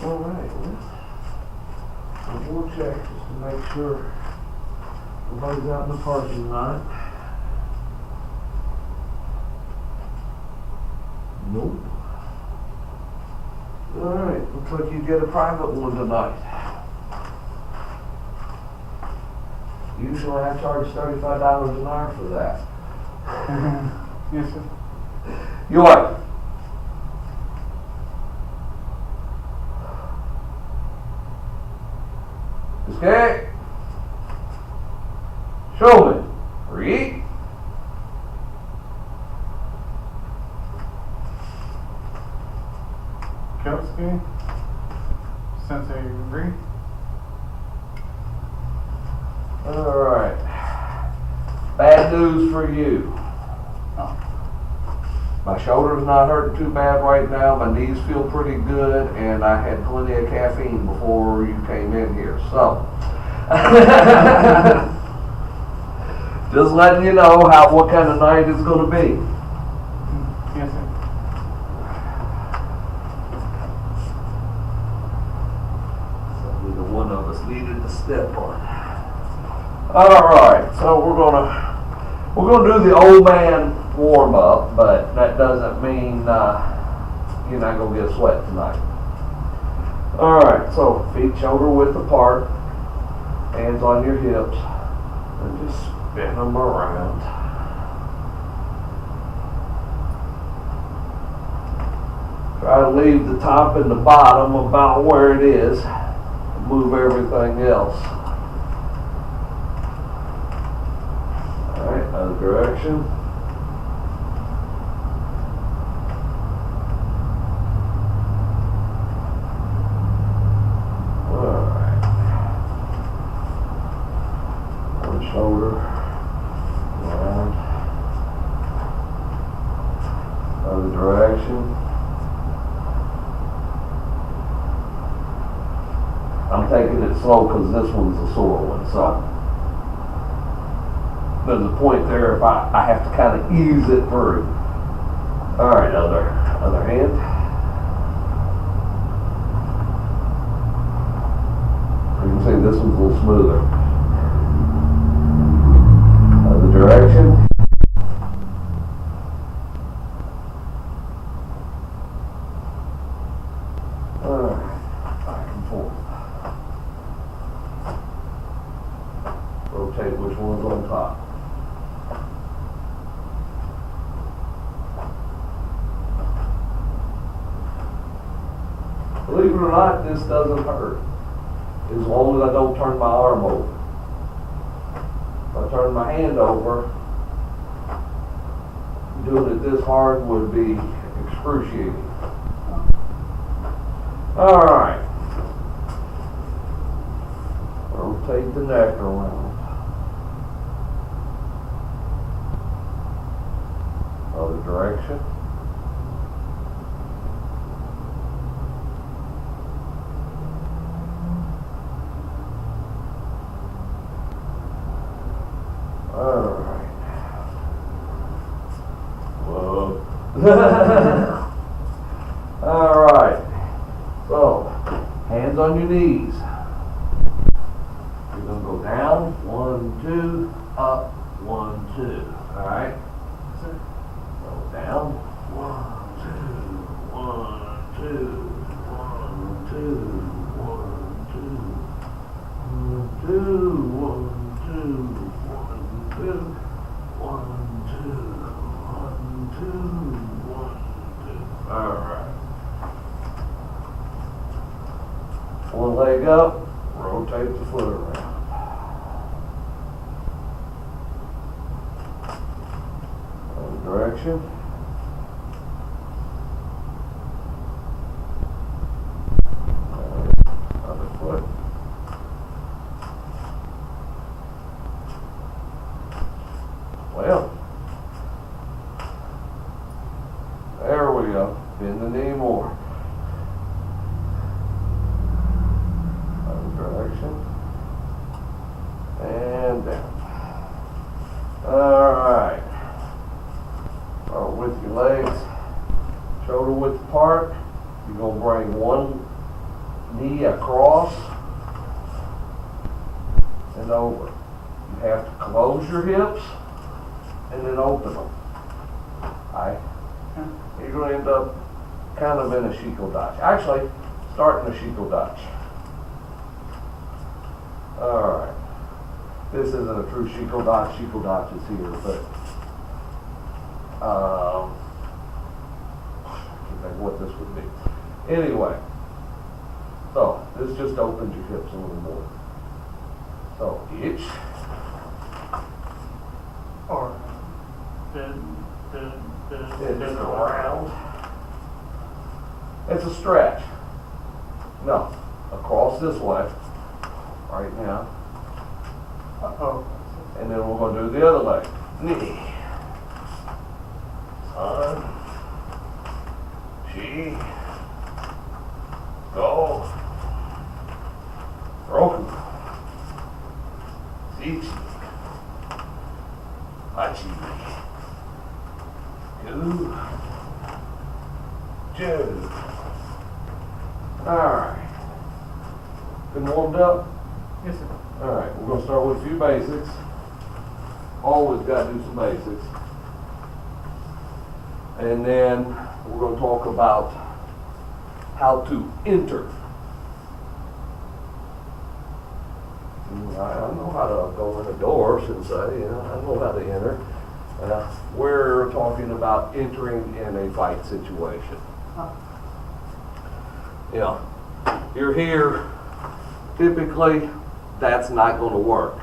Alright, we'll check just to make sure nobody's out in the parking lot. Nope. Alright, looks like you get a private one tonight. Usually I charge $35 an hour for that. Yes, sir. You what? Okay. Show me. Read. Kelsey, Sensei Bree. Alright. Bad news for you. Oh. My shoulder's not hurting too bad right now. My knees feel pretty good, and I had plenty of caffeine before you came in here. So, just letting you know what kind of night it's going to be. Yes, sir. So neither one of us needed to step on. All right, so we're gonna do the old man warm up, but that doesn't mean you're not gonna get a sweat tonight. All right, so feet shoulder width apart, hands on your hips, and just spin them around. Try to leave the top and the bottom about where it is. Move everything else. Alright, other direction. Alright. One shoulder. Around. Other direction. I'm taking it slow because this one's a sore one, so there's a point there if I have to kind of ease it through. Alright, other hand. You can see this one's a little smoother. Other direction. Alright, back and forth. Rotate which one's on top. Believe it or not, this doesn't hurt. As long as I don't turn my arm over. If I turn my hand over, doing it this hard would be excruciating. Alright. Rotate the neck around. Other direction. Alright. Whoa. Alright. So, hands on your knees. You're going to go down. 1, 2, up, 1, 2. Alright? Go down. 1, 2, 1, 2, 1, 2, 1, 2, 1, 2, 1, 2. 1, 2, 1, 2, 1, 2, 1, 2. Alright. One leg up, rotate the foot around. Other direction. Other foot. Well, there we go. Bend the knee more. Other direction. And down. Alright. Oh, knee across and over. You have to close your hips and then open them. Alright? You're going to end up kind of in a Shikodaichi. Actually, start in a Shikodaichi. Alright. This isn't a true Shikodaichi. Shikodaichi is here, but I can't think what this would be. Anyway, so this just opens your hips a little more. So itch. Or It's around. It's a stretch. No, across this way, right now. oh. And then we're going to do the other leg. Knee. Sun. Chi. Go. Roku. Ichi. Hachi. Ku. Ju. Alright. Been warmed up? Yes, sir. Alright, we're going to start with a few basics. Always got to do some basics. And then we're going to talk about how to enter. I know how to go in the door, should say. I know how to enter. We're talking about entering in a fight situation. Yeah. You're here. Typically, that's not going to work.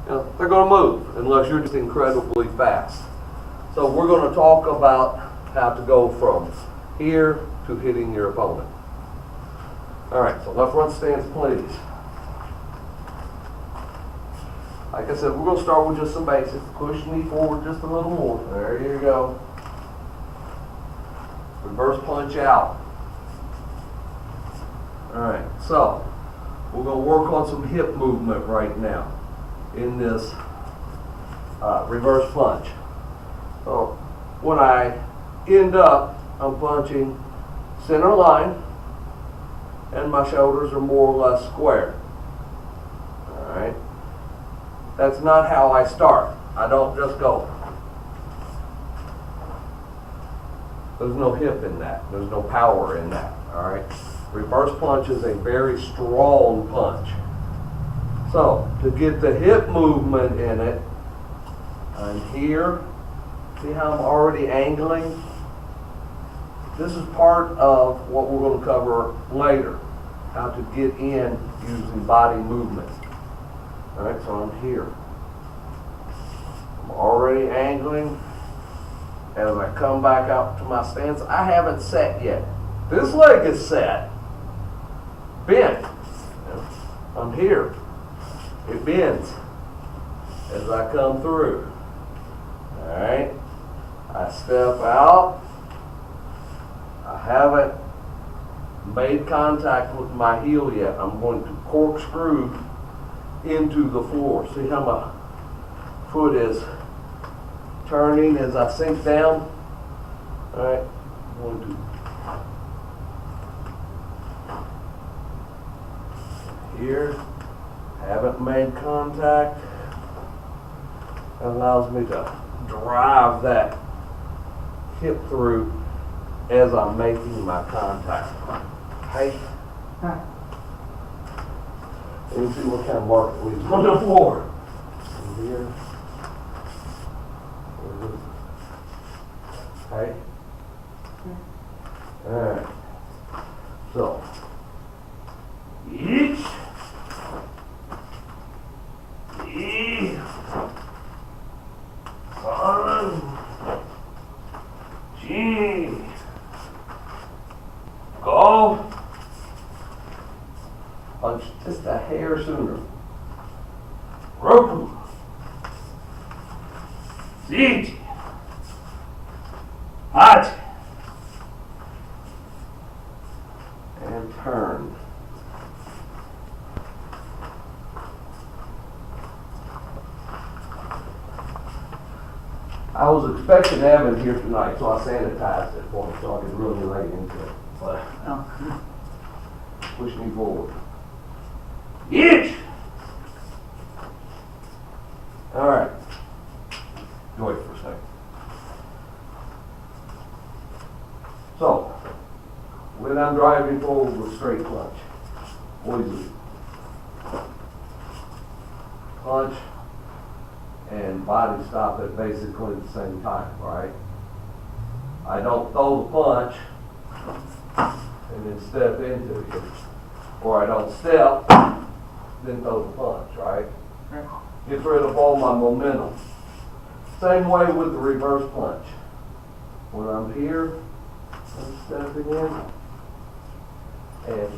They're going to move unless you're just incredibly fast. So we're going to talk about how to go from here to hitting your opponent. All right, so left front stance, please. Like I said, we're going to start with just some basics. Push knee forward just a little more. There you go. Reverse punch out. All right, so we're going to work on some hip movement right now in this reverse punch. So when I end up, I'm punching center line and my shoulders are more or less square. All right. That's not how I start. I don't just go. There's no hip in that. There's no power in that. All right. Reverse punch is a very strong punch. So to get the hip movement in it, I'm here. See how I'm already angling? This is part of what we're going to cover later. How to get in using body movement. Alright, so I'm here. I'm already angling. As I come back out to my stance, I haven't set yet. This leg is set. Bent. I'm here. It bends as I come through. Alright. I step out. I haven't made contact with my heel yet. I'm going to corkscrew into the floor. See how my foot is turning as I sink down? Alright. I'm going to here. Haven't made contact. That allows me to drive that hip through as I'm making my contact. Okay? And you see what kind of mark it leaves on the floor. Here. Okay? Alright. So, each. Go. Punch just a hair sooner. Roku. Siege. Hot. And turn. I was expecting Evan here tonight, so I sanitized it for him so I could really lay into it. But Push me forward. Itch! Alright. Wait for a second. So, when I'm driving forward with straight clutch, what do you do? Punch and body stop at basically the same time, right? I don't throw the punch and then step into it. Or I don't step, then throw the punch, right? Gets rid of all my momentum. Same way with the reverse punch. When I'm here, I'm stepping in, and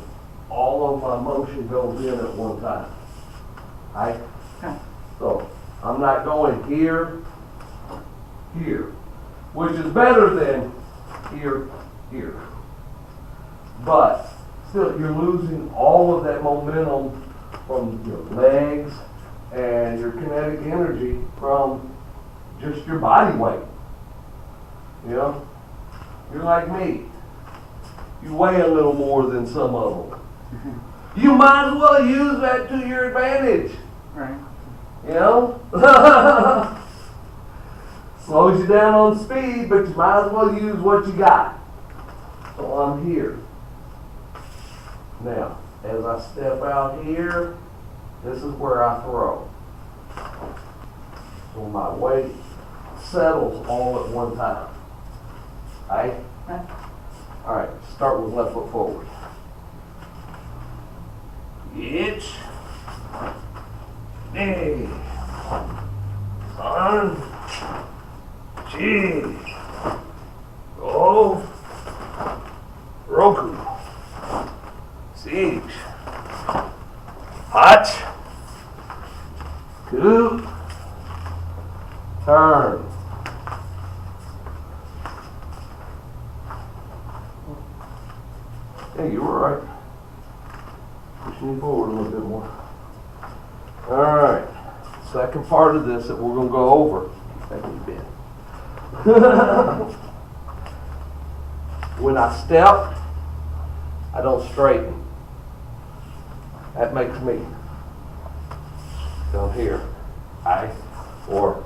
all of my motion goes in at one time. Right? So, I'm not going here, here, which is better than here, here. But, still, you're losing all of that momentum from your legs and your kinetic energy from just your body weight. You know? You're like me. You weigh a little more than some of them. You might as well use that to your advantage. Right. You know? Slows you down on speed, but you might as well use what you got. So I'm here. Now, as I step out here, this is where I throw. So my weight settles all at one time. Right? Alright, start with left foot forward. Itch. Knee. Son. Chi. Go. Roku. Siege. Hot. Two. Turn. Hey, you were right. Pushing you forward a little bit more. Alright. Second part of this that we're going to go over. Thank you, Ben. When I step, I don't straighten. That makes me down here. Or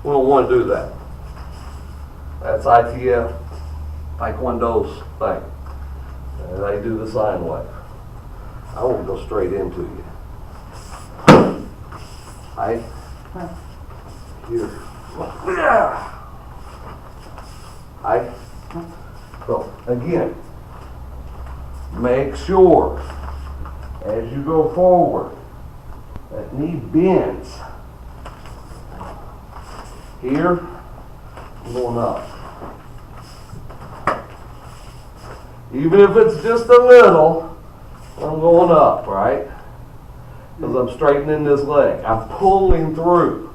we don't want to do that. That's ITF, Taekwondo's thing. They do the sine wave. I won't go straight into you. Here. So, again, make sure as you go forward that knee bends. Here, I'm going up. Even if it's just a little, I'm going up, right? Because I'm straightening this leg. I'm pulling through.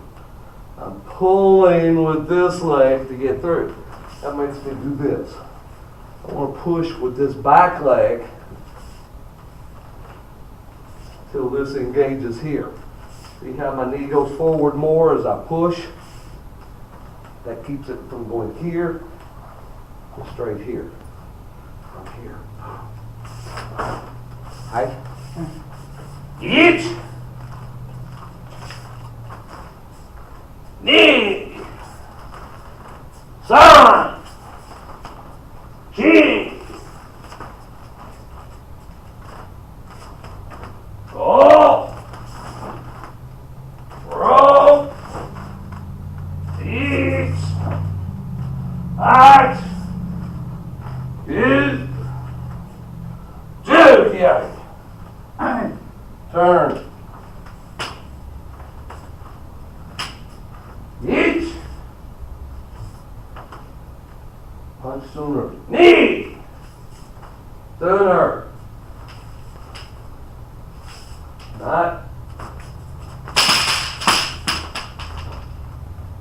I'm pulling with this leg to get through. That makes me do this. I want to push with this back leg till this engages here. See how my knee goes forward more as I push? That keeps it from going here to straight here. From here. Itch. Knee. Son. Chi. Go. Roll. Itch. Act. Is. Do. Yeah. Turn. Each. Punch sooner. Knee. Sooner. Not.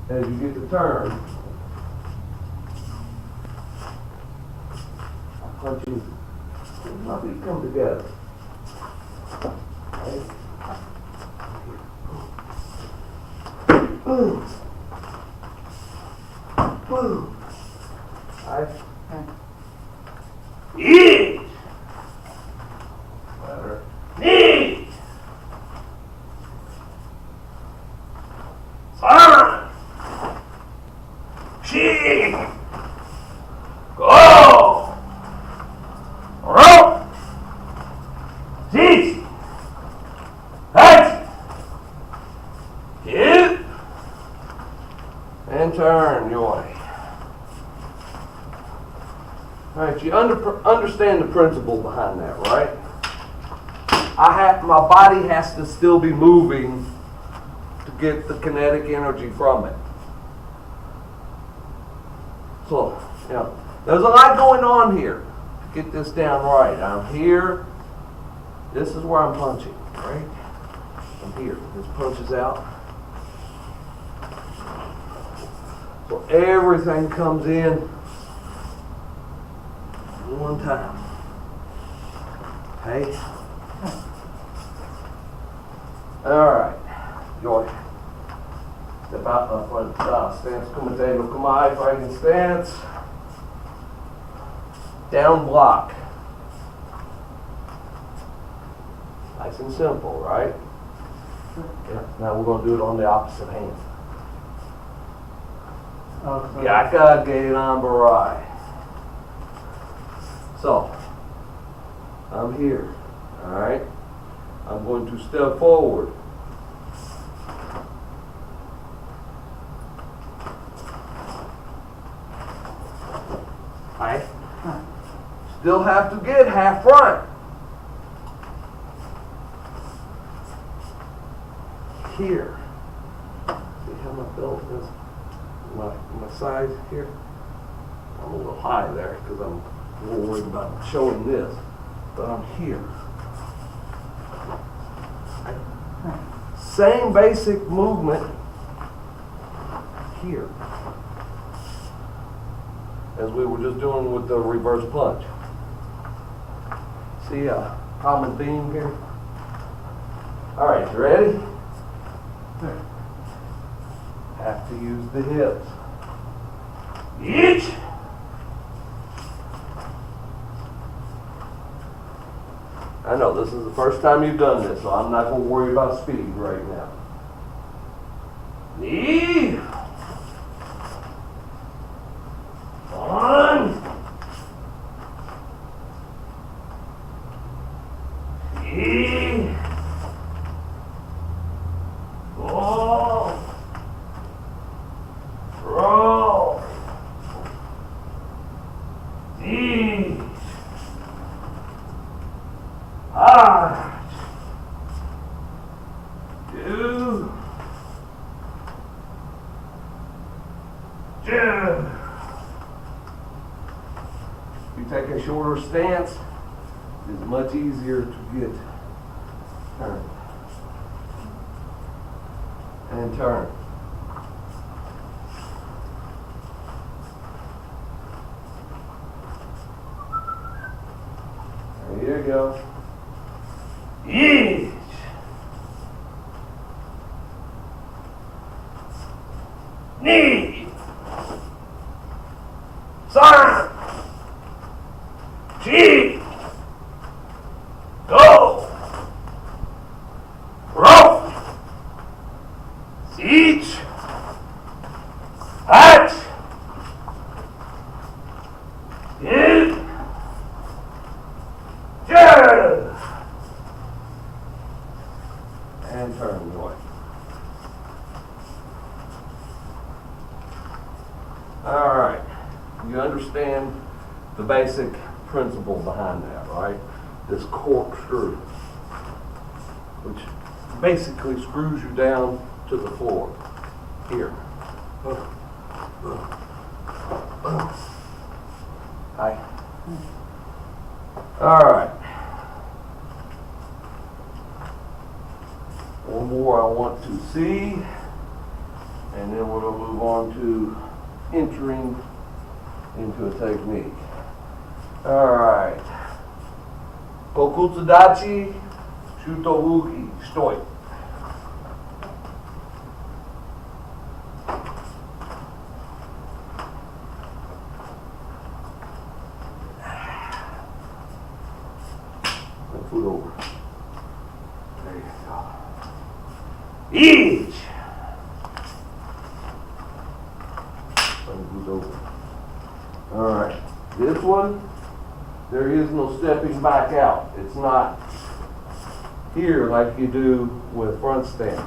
As you get the turn, I punch you. My feet come together. Boom. Boom. Alright. Eat. Better. Eat. Son. She. Go. Roll. Sit. Hut. Hit. And turn your way. Alright, you understand the principle behind that, right? My body has to still be moving to get the kinetic energy from it. So, there's a lot going on here to get this down right. I'm here. This is where I'm punching, right? I'm here. This punches out. So everything comes in one time. Okay? Alright. Joy. Step out of front. Stance. Kumite no kumai. Fighting stance. Down block. Nice and simple, right? Yeah. Now we're going to do it on the opposite hand. Yaka Geiran Barai. So, I'm here, alright? I'm going to step forward. Alright? Still have to get half front. Here. See how my belt is? My side here. I'm a little high there because I'm a little worried about showing this, but I'm here. Same basic movement here as we were just doing with the reverse punch. See a common theme here? Alright, you ready? Have to use the hips. Each. I know this is the first time you've done this, so I'm not going to worry about speed right now. Knee. One. Three. Four. Roll. Eat. Hard. 2. 2. You take a shorter stance, it's much easier to get turned. And turn. There you go. Each. Knee. Sign. G. Go. Rope. Each. Hatch. In. Turn. And turn away. Alright. You understand the basic principle behind that, right? This corkscrew, which basically screws you down to the floor. Here. Hi. Alright. One more I want to see, and then we're going to move on to entering into a technique. Alright. Kokutsudachi Shutougi Stoi. foot over. There you go. Each. Over. All right. This one, there is no stepping back out. It's not here like you do with front stand.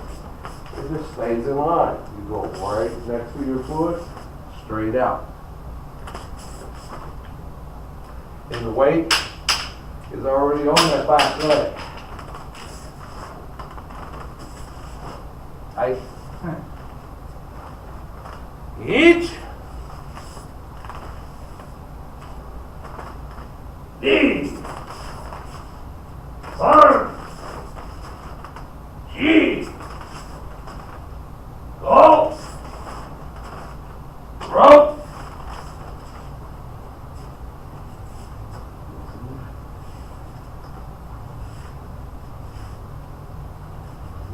It just stays in line. You go right next to your foot, straight out. And the weight is already on that back leg. Each. D. R. G. Go. Rope.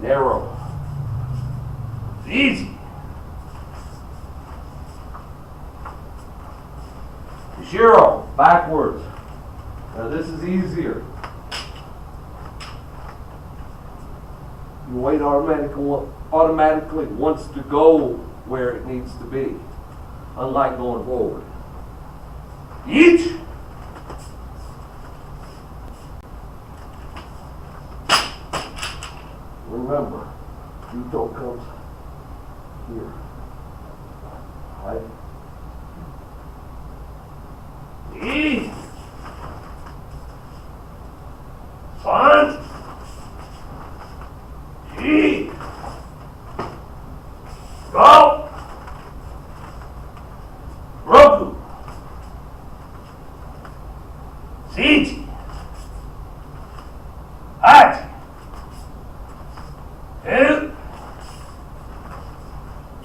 Narrow. It's easy. Zero. Backwards. Now this is easier. Your weight automatically wants to go where it needs to be, unlike going forward. Each. Remember, your toe comes here. Right? E. One. G. Go. Roku. CG. At. Two.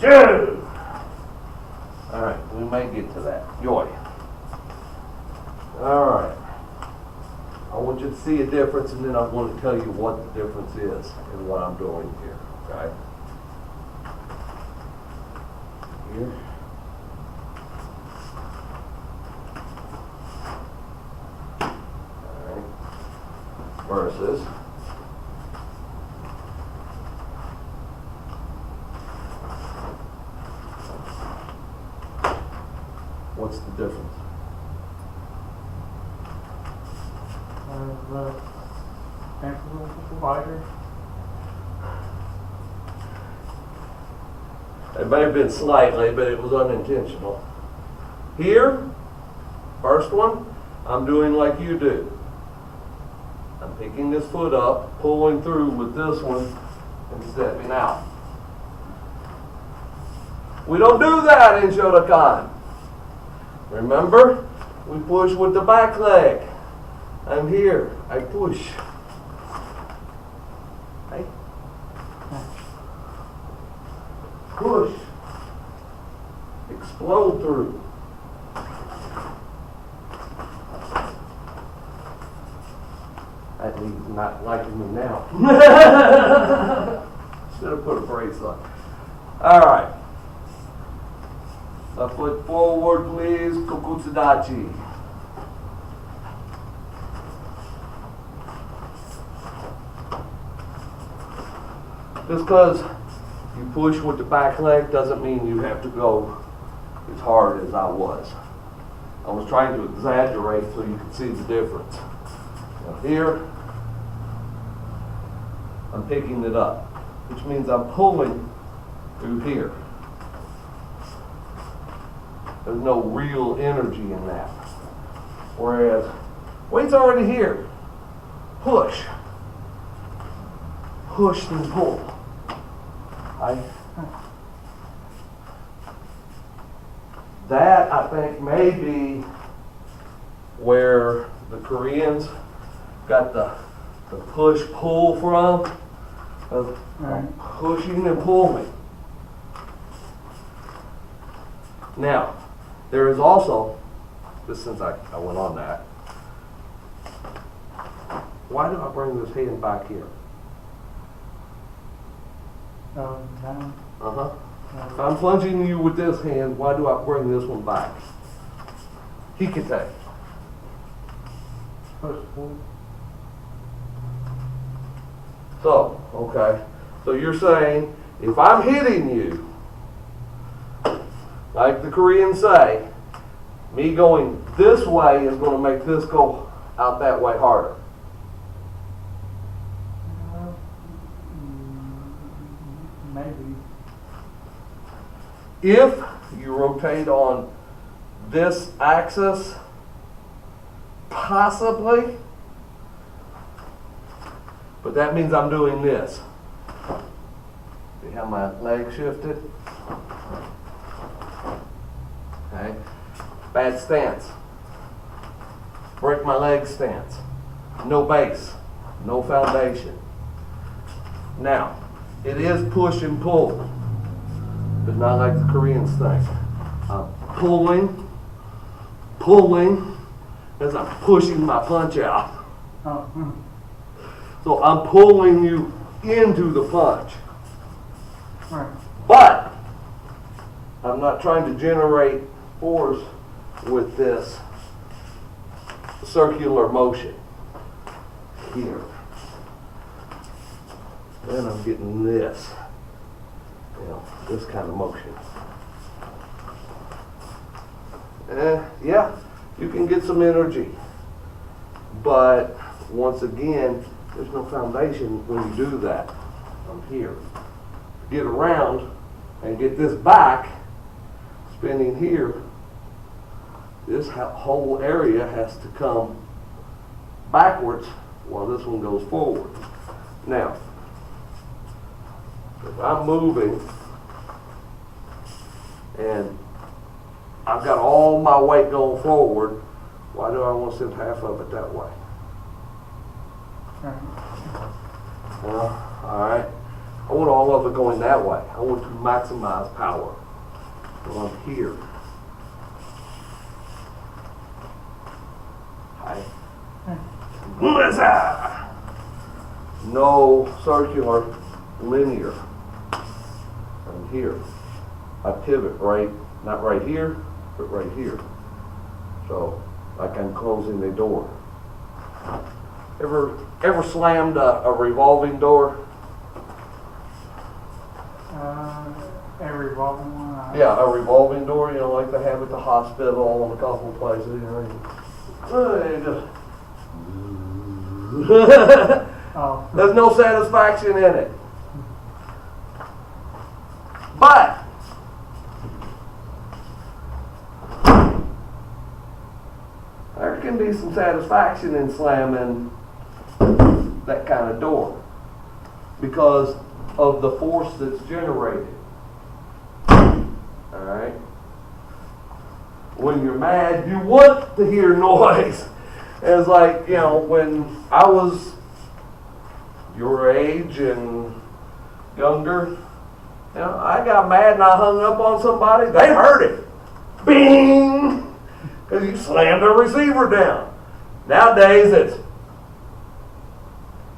Two. All right, we may get to that. Joy. All right. I want you to see a difference, and then I'm going to tell you what the difference is in what I'm doing here. Okay? Here. All right. Versus. What's the difference? The ankle wider. It may have been slightly, but it was unintentional. Here, first one, I'm doing like you do. I'm picking this foot up, pulling through with this one, and stepping out. We don't do that in Shotokan. Remember, we push with the back leg. I'm here, I push. Right? Push. Explode through. That means not liking me now. Should have put a brace on. Alright. Left foot forward, please. Kokutsudachi. Just because you push with the back leg doesn't mean you have to go as hard as I was. I was trying to exaggerate so you could see the difference. Now here, I'm picking it up, which means I'm pulling through here. There's no real energy in that. Whereas, weight's already here. Push. Push and pull. That, I think, may be where the Koreans got the push-pull from, of pushing and pulling. Now, there is also, just since I went on that, why do I bring this hand back here? Down. If I'm plunging you with this hand, why do I bring this one back? Hikite. Push, pull. So, okay. So you're saying if I'm hitting you, like the Koreans say, me going this way is going to make this go out that way harder. Maybe. If you rotate on this axis, possibly, but that means I'm doing this. See how my leg shifted? Okay. Bad stance. Break my leg stance. No base. No foundation. Now, it is push and pull, but not like the Koreans think. I'm pulling, as I'm pushing my punch out. Oh, So I'm pulling you into the punch. right. But I'm not trying to generate force with this circular motion here. Then I'm getting this, this kind of motion. Yeah, you can get some energy, but once again, there's no foundation when you do that. I'm here. Get around and get this back, spinning here. This whole area has to come backwards while this one goes forward. Now, if I'm moving and I've got all my weight going forward, why do I want to send half of it that way? Right. Well, alright. I want all of it going that way. I want to maximize power. Well, I'm here. Hi. No circular linear. I'm here. I pivot right, not right here, but right here. So, like I'm closing the door. Ever slammed a revolving door? A revolving one. Yeah, a revolving door, like they have at the hospital and a couple of places. Oh. There's no satisfaction in it. But there can be some satisfaction in slamming that kind of door because of the force that's generated. Alright? When you're mad, you want to hear noise. It's like, when I was your age and younger, I got mad and I hung up on somebody, they heard it. Bing! Because you slammed the receiver down. Nowadays it's,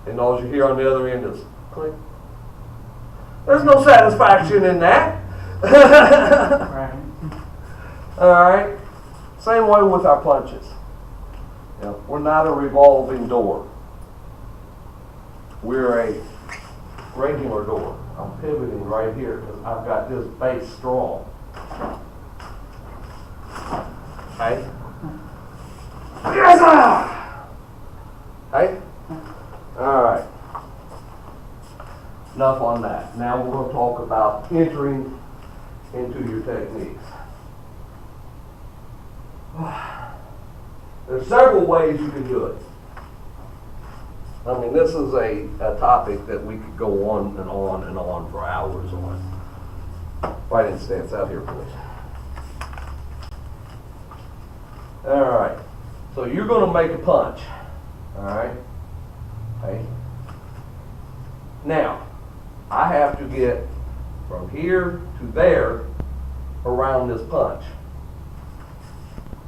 and all you hear on the other end is click. There's no satisfaction in that. Right. Alright? Same way with our punches. We're not a revolving door. We're a regular door. I'm pivoting right here because I've got this base strong. Okay? Yes, sir! Okay? Alright. Enough on that. Now we're going to talk about entering into your techniques. There's several ways you can do it. I mean, this is a topic that we could go on and on and on for hours on. Right in stance out here, please. Alright. So you're going to make a punch. Alright? Okay. Now, I have to get from here to there around this punch.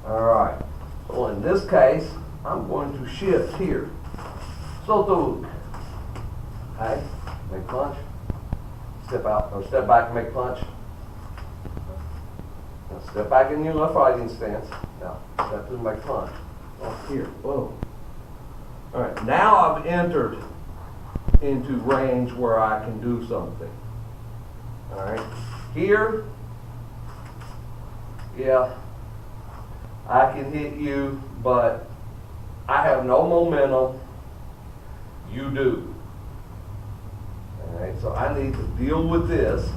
Alright. Well, in this case, I'm going to shift here. So, okay, make punch. Step out, or step back and make punch. Now step back in your left fighting stance. Now, step and make punch. Off here, boom. Alright, now I've entered into range where I can do something. All right, here, yeah, I can hit you, but I have no momentum. You do. All right, so I need to deal with this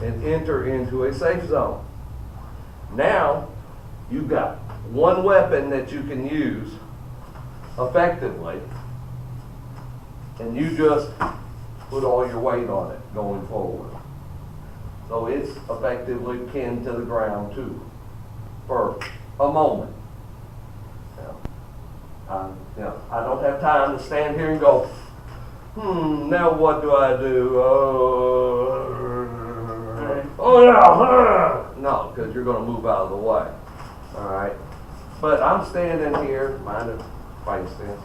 and enter into a safe zone. Now, you've got one weapon that you can use effectively, and you just put all your weight on it going forward. So it's effectively pinned to the ground too, for a moment. I don't have time to stand here and go, now what do I do? Oh yeah, no, because you're going to move out of the way. All right, but I'm standing here, mind if fight stance,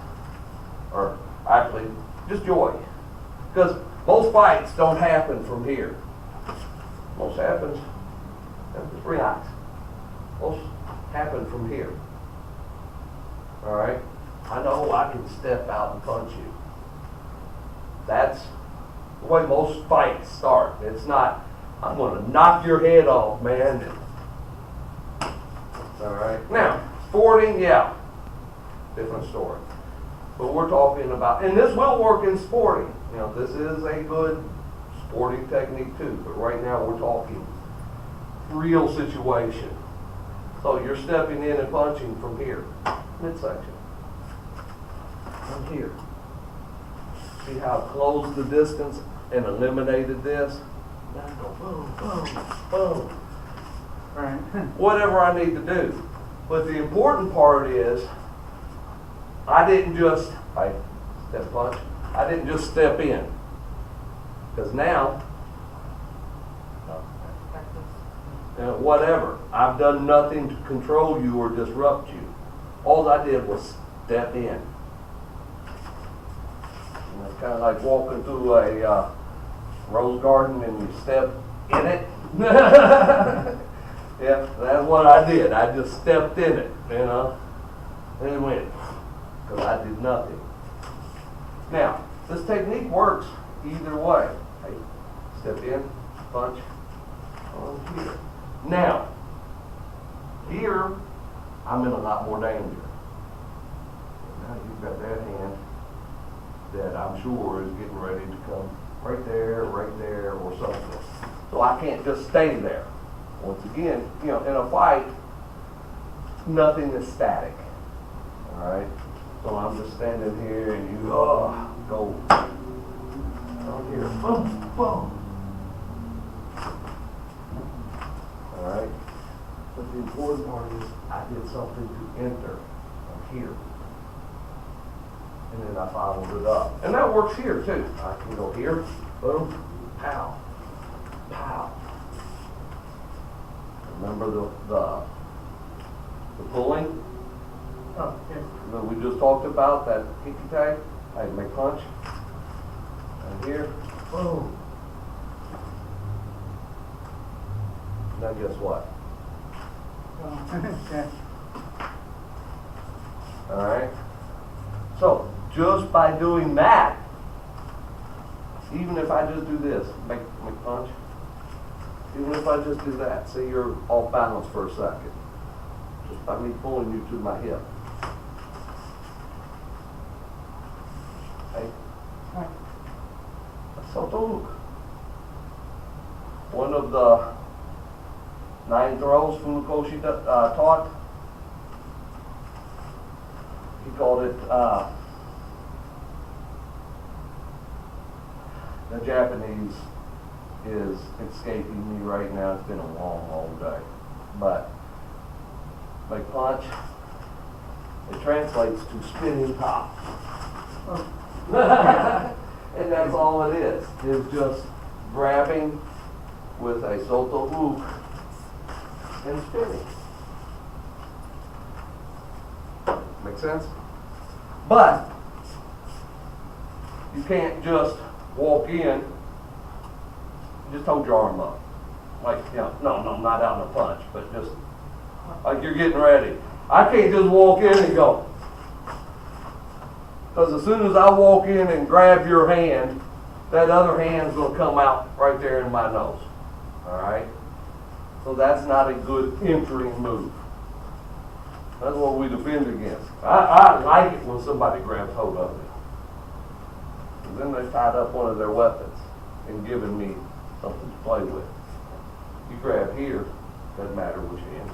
or actually just joy, because most fights don't happen from here. Most happens, just relax. Most happen from here. All right, I know I can step out and punch you. That's the way most fights start. It's not, I'm going to knock your head off, man. All right. Now, sporting, yeah, different story. But we're talking about, and this will work in sporting. You know, this is a good sporting technique too. But right now we're talking real situation. So you're stepping in and punching from here, midsection. From here. See how I closed the distance and eliminated this? Now I go boom, boom, boom. Right. Whatever I need to do. But the important part is, I didn't just, step punch, I didn't just step in. Because now, whatever, I've done nothing to control you or disrupt you. All I did was step in. And it's kind of like walking through a rose garden and you step in it. Yeah, that's what I did. I just stepped in it, you know, and it went, because I did nothing. Now, this technique works either way. Hey, step in, punch, on here. Now, here, I'm in a lot more danger. Now you've got that hand that I'm sure is getting ready to come right there, or something. So I can't just stay there. Once again, you know, in a fight, nothing is static. All right? So I'm just standing here and you go down here, boom, boom. All right? But the important part is I did something to enter here. And then I followed it up. And that works here too. I can go here, boom, pow, pow. Remember the pulling Oh, yes. that we just talked about, that kicky tag? I can make punch. And here, boom. Now guess what? Yeah. All right. So just by doing that, even if I just do this, make punch. Even if I just do that, say you're off balance for a second, just by me pulling you to my hip. Hey, Right. that's so hook. One of the 9 throws Funakoshi taught, he called it, the Japanese is escaping me right now. It's been a long, long day. But like punch, it translates to spinning top. And that's all it is just grabbing with a soto hook and spinning. Make sense? But you can't just walk in, just hold your arm up. Like, you know, no, not out in a punch, but just like you're getting ready. I can't just walk in and go, Because as soon as I walk in and grab your hand, that other hand's going to come out right there in my nose. All right? So that's not a good entering move. That's what we defend against. I like it when somebody grabs hold of me. And then they tied up one of their weapons and given me something to play with. You grab here, doesn't matter which hand.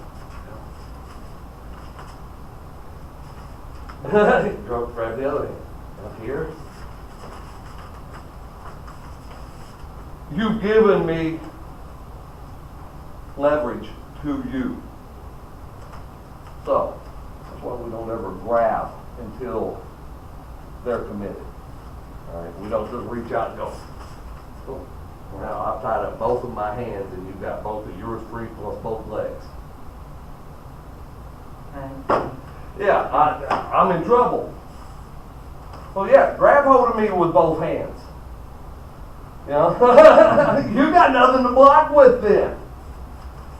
Grab the other hand. Up here. You've given me leverage to you. So, that's why we don't ever grab until they're committed. All right, we don't just reach out and go. Cool. Now I've tied up both of my hands, and you've got both of yours free plus both legs. Right. Yeah, I'm in trouble. Well, yeah, grab hold of me with both hands. You know, you got nothing to block with then,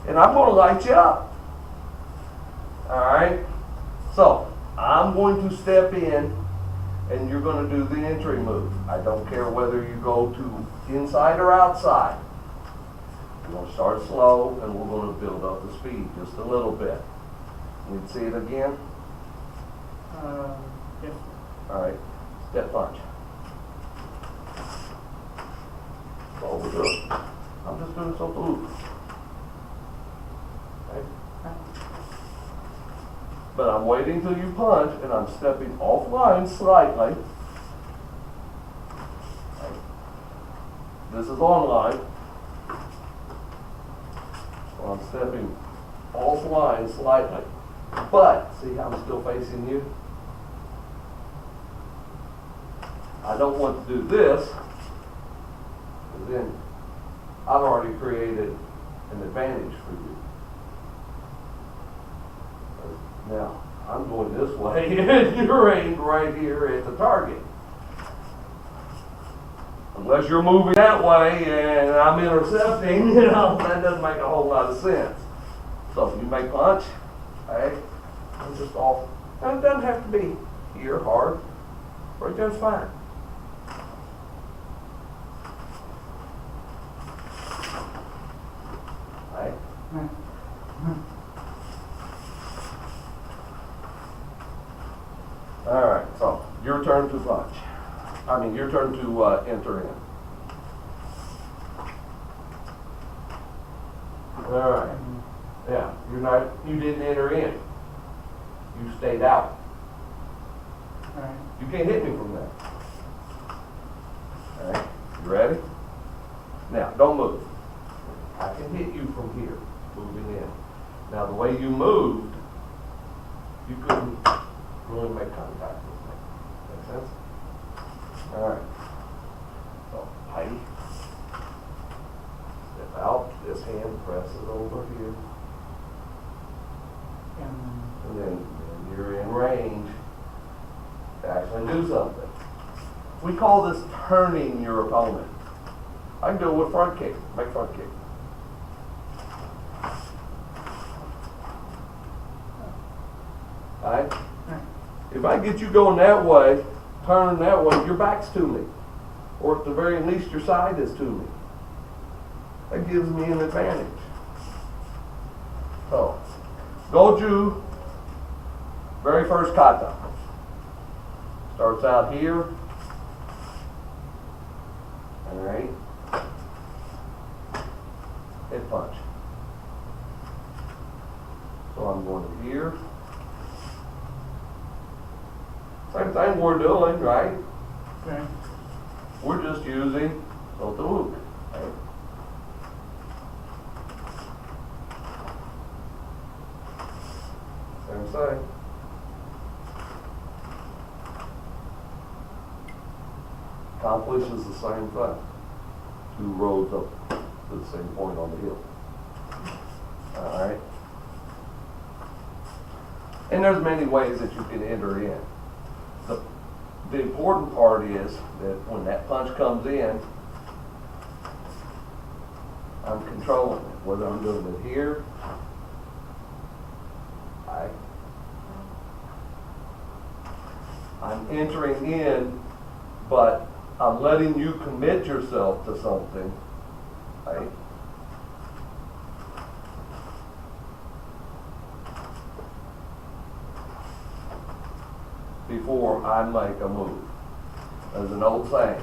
and I'm going to light you up. All right. So I'm going to step in, and you're going to do the entry move. I don't care whether you go to inside or outside. We're going to start slow, and we're going to build up the speed just a little bit. We'd see it again. Yes. All right. Step punch. That's all we're doing. I'm just doing something. Okay. But I'm waiting till you punch, and I'm stepping offline slightly. Okay. This is online. So I'm stepping offline slightly. But, see how I'm still facing you? I don't want to do this, because then I've already created an advantage for you. Now, I'm going this way, and you're aimed right here at the target. Unless you're moving that way and I'm intercepting, that doesn't make a whole lot of sense. So if you make punch, hey, I'm just off. And it doesn't have to be here hard. Right there's fine. Hey. All right, so your turn to punch. Your turn to enter in. All right. Yeah, you didn't enter in. You stayed out. Right. You can't hit me from there. All right, you ready? Now, don't move. I can hit you from here, moving in. Now, the way you moved, you couldn't really make contact with me. Make sense? All right. So, height. Step out. This hand presses over here. And then you're in range to actually do something. We call this turning your opponent. I can do it with front kick. Make front kick. Alright? If I get you going that way, turn that way, your back's to me. Or at the very least, your side is to me. That gives me an advantage. So, Goju, very first kata. Starts out here. Alright. Head punch. So I'm going here. Same thing we're doing, right? Okay. We're just using Sotouk. Right? Same thing. Accomplishes the same thing. Two roads up to the same point on the hill. Alright? And there's many ways that you can enter in. The important part is that when that punch comes in, I'm controlling it. Whether I'm doing it here, I'm entering in, but I'm letting you commit yourself to something, right? Before I make a move. There's an old saying.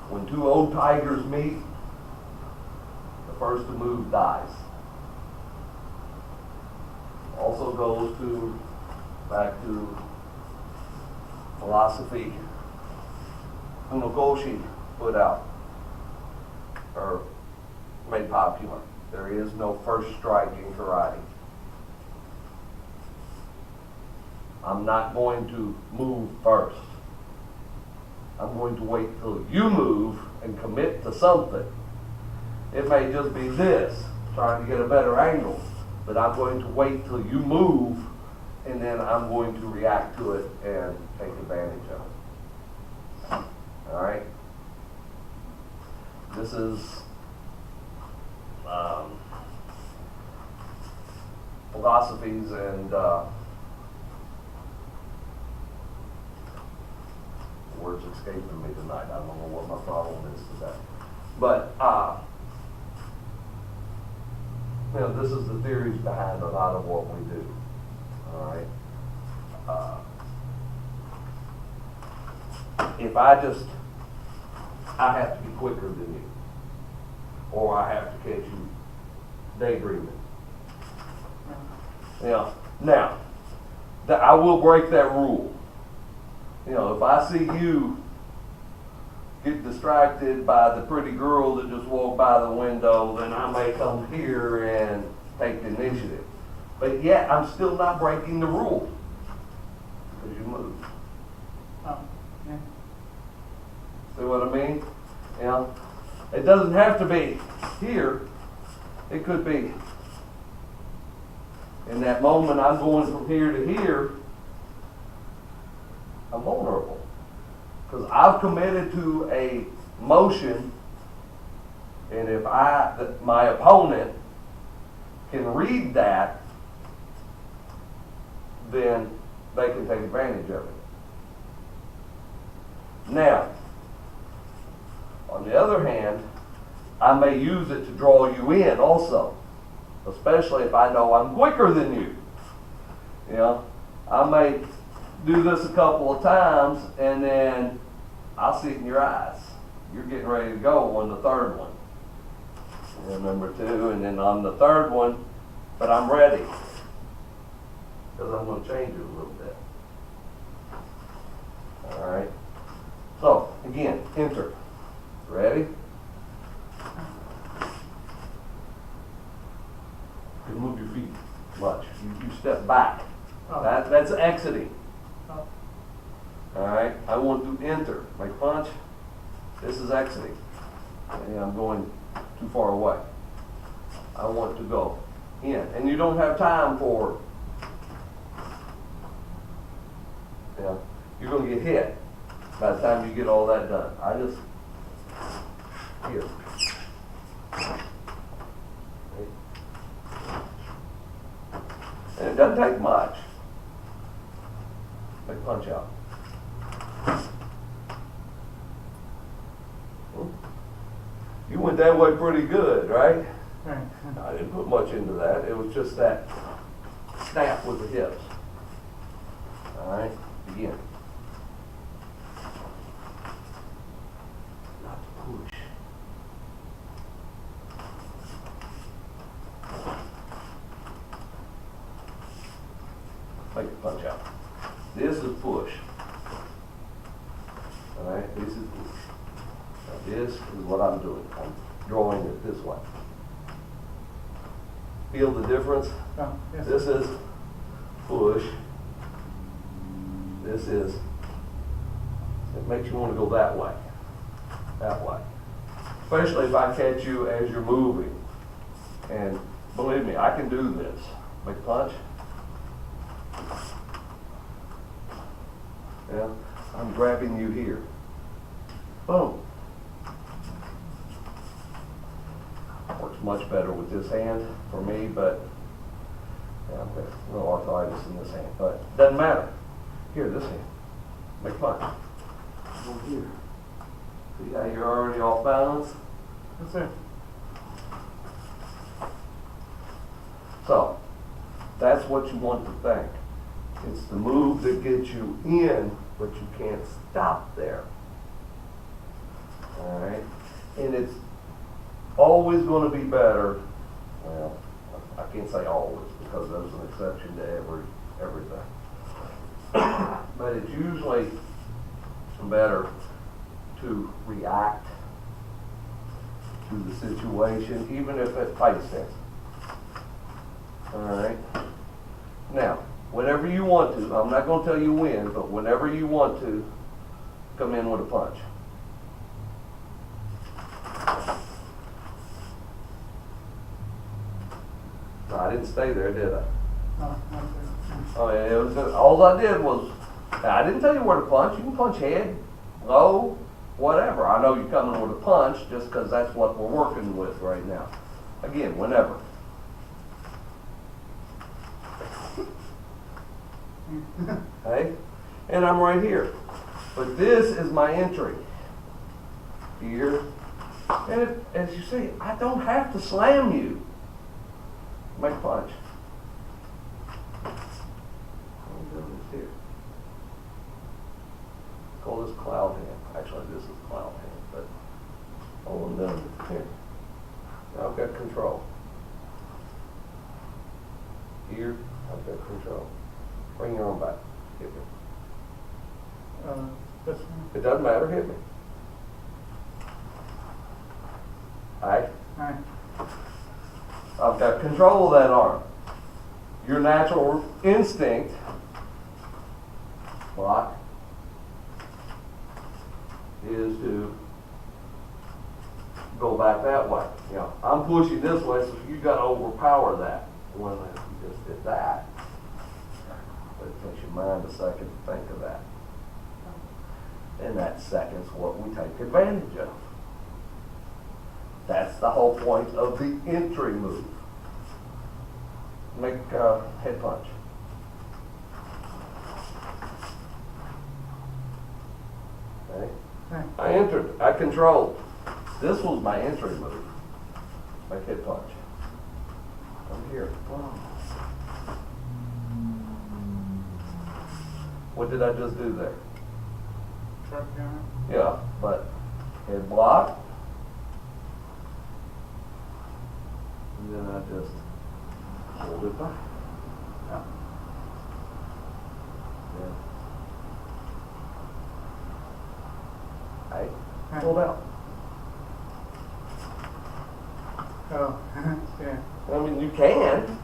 When two old tigers meet, the first to move dies. Also goes back to philosophy Funakoshi put out, or made popular. There is no first strike in karate. I'm not going to move first. I'm going to wait till you move and commit to something. It may just be this, trying to get a better angle, but I'm going to wait till you move, and then I'm going to react to it and take advantage of it. All right? This is philosophies and words escaping me tonight. I don't know what my problem is today. But, this is the theories behind a lot of what we do. All right? If I have to be quicker than you, or I have to catch you daydreaming. Now, I will break that rule. If I see you get distracted by the pretty girl that just walked by the window, then I may come here and take the initiative. But yet, I'm still not breaking the rule. Because you moved. Oh, yeah. See what I mean? It doesn't have to be here. It could be in that moment I'm going from here to here. I'm vulnerable. Because I've committed to a motion, and if my opponent can read that, then they can take advantage of it. Now, on the other hand, I may use it to draw you in also, especially if I know I'm quicker than you. I may do this a couple of times, and then I'll see it in your eyes. You're getting ready to go on the third one. And number two, and then on the third one, but I'm ready. Because I'm going to change it a little bit. All right. So, again, enter. Ready? You move your feet much. You step back. Oh. That's exiting. Oh. All right. I want to enter. My punch. This is exiting. And I'm going too far away. I want to go in. And you don't have time for, you're going to get hit by the time you get all that done. Here. And it doesn't take much. Big punch out. You went that way pretty good, right? Right. I didn't put much into that. It was just that snap with the hips. All right, begin. Not to push. Make it punch out. This is push. All right, this is push. Now this is what I'm doing. I'm drawing it this way. Feel the difference? Oh, yes. This is push. This is, it makes you want to go that way. That way. Especially if I catch you as you're moving. And believe me, I can do this. Make punch. Yeah, I'm grabbing you here. Boom. Works much better with this hand for me, but Yeah, I've got no arthritis in this hand, but doesn't matter. Here, this hand. Make punch. Over here. See how you're already off balance? Yes, sir. So, that's what you want to think. It's the move that gets you in, but you can't stop there. Alright? And it's always going to be better. Well, I can't say always because there's an exception to everything. But it's usually better to react to the situation, even if it fights sense. Alright? Now, whenever you want to, I'm not going to tell you when, but whenever you want to, come in with a punch. No, I didn't stay there, did I? No, no, sir. Oh, yeah, it was just, all I did was, I didn't tell you where to punch. You can punch head, low, whatever. I know you're coming with a punch just because that's what we're working with right now. Again, whenever. Okay? And I'm right here. But this is my entry. Here. And as you see, I don't have to slam you. Make a punch. Here. Call this cloud hand. Actually, this is cloud hand, but all I'm doing is here. Now I've got control. Here, I've got control. Bring your arm back. Hit me. This one. It doesn't matter. Hit me. Aye. Aye. I've got control of that arm. Your natural instinct, block, is to go back that way. You know, I'm pushing this way, so you got to overpower that. When you just did that, but it takes your mind a second to think of that. And that second's what we take advantage of. That's the whole point of the entry move. Make head punch. Okay. Aye. I entered. I controlled. This was my entry move. Make head punch. I'm here. What did I just do there? Sharp down. Yeah, but head block. And then I just hold it back. Yeah. Yeah. Hey, hold out. Oh, yeah. I mean, you can.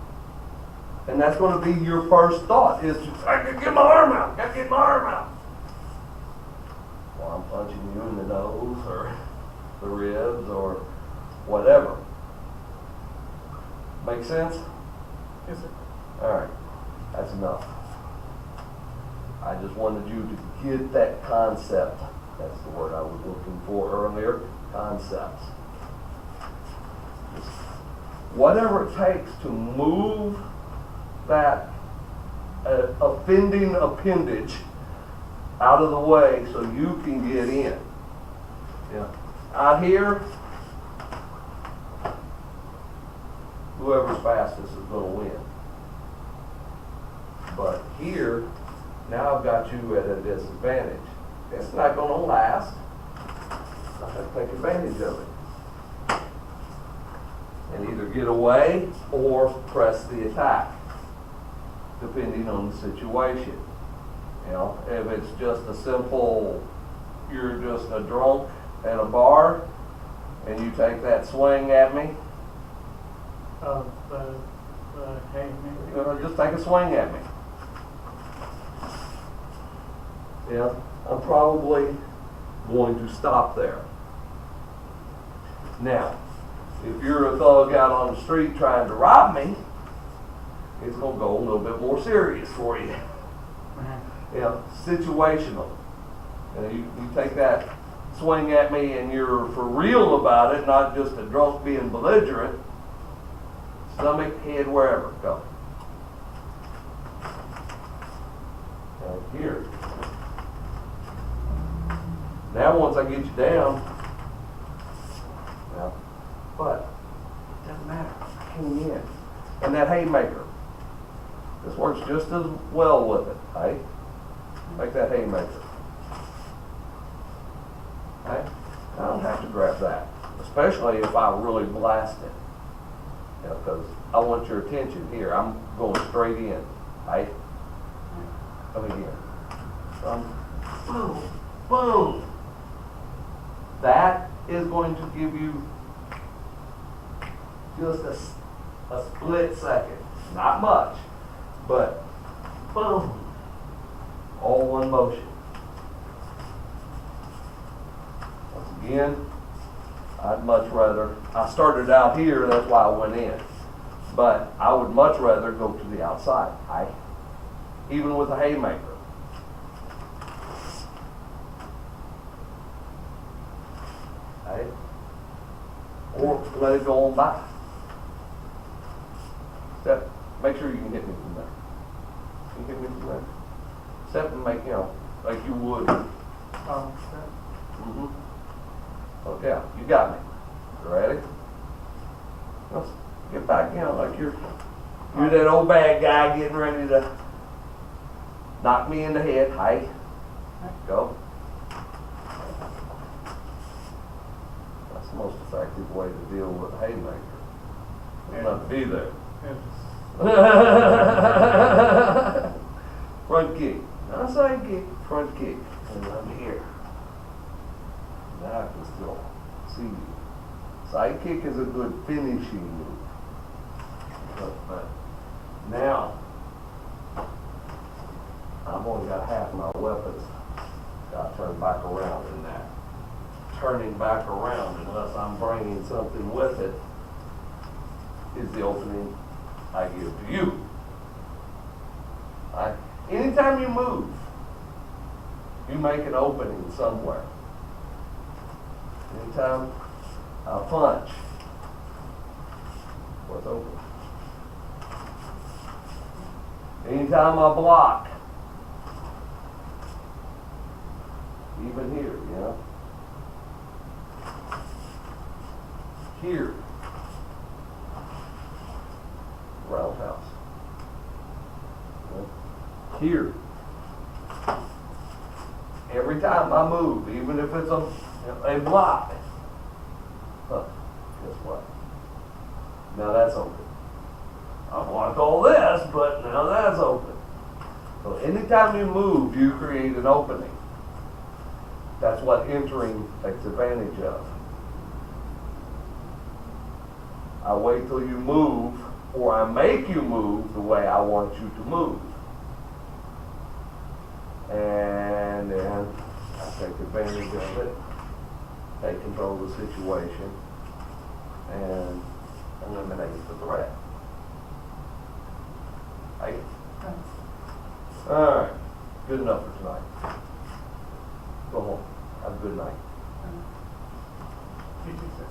And that's going to be your first thought is, I can get my arm out. I can get my arm out. Well, I'm punching you in the nose or the ribs or whatever. Make sense? Yes, sir. All right. That's enough. I just wanted you to get that concept. That's the word I was looking for earlier. Concepts. Just whatever it takes to move that offending appendage out of the way so you can get in. Yeah. Out here, whoever's fastest is going to win. But here, now I've got you at a disadvantage. It's not going to last. I have to take advantage of it. And either get away or press the attack, depending on the situation. You know, if it's just a simple, you're just a drunk at a bar, and you take that swing at me, Hey, just take a swing at me. Yeah, I'm probably going to stop there. Now, if you're a thug out on the street trying to rob me, it's going to go a little bit more serious for you. Yeah, situational. You take that swing at me and you're for real about it, not just a drunk being belligerent. Stomach, head, wherever. Go. here. Now, once I get you down, now, but it doesn't matter. I came in. And that haymaker, this works just as well with it, right? Like that haymaker. Right? I don't have to grab that, especially if I really blast it. You know, because I want your attention here. I'm going straight in, right? Come in here. Boom, boom. That is going to give you just a split second. Not much, but boom. All one motion. Once again, I'd much rather, I started out here, that's why I went in. But I would much rather go to the outside, right? Even with a haymaker. Right? Or let it go on by. Step, make sure you can hit me from there. Can you hit me from there? Step and make, you know, like you would. Mm-hmm. So yeah, you got me. You ready? Let's get back, you know, like you're that old bad guy getting ready to knock me in the head. Hey, go. That's the most effective way to deal with a haymaker. There's nothing to be there. Front kick. Not side kick, front kick. And I'm here. Now I can still see you. Side kick is a good finishing move. But now, I've only got half my weapons. Got to turn back around in that. Turning back around, unless I'm bringing something with it, is the opening I give to you. Right? Anytime you move, you make an opening somewhere. Anytime I punch, what's open? Anytime I block, even here, you know, here, roundhouse, you know? Here. Every time I move, even if it's a block, guess what? Now that's open. I want all this, but now that's open. So anytime you move, you create an opening. That's what entering takes advantage of. I wait till you move, or I make you move the way I want you to move. And then I take advantage of it, take control of the situation, and eliminate the threat. Right? Alright, good enough for tonight. Go home. Have a good night. You too, sir.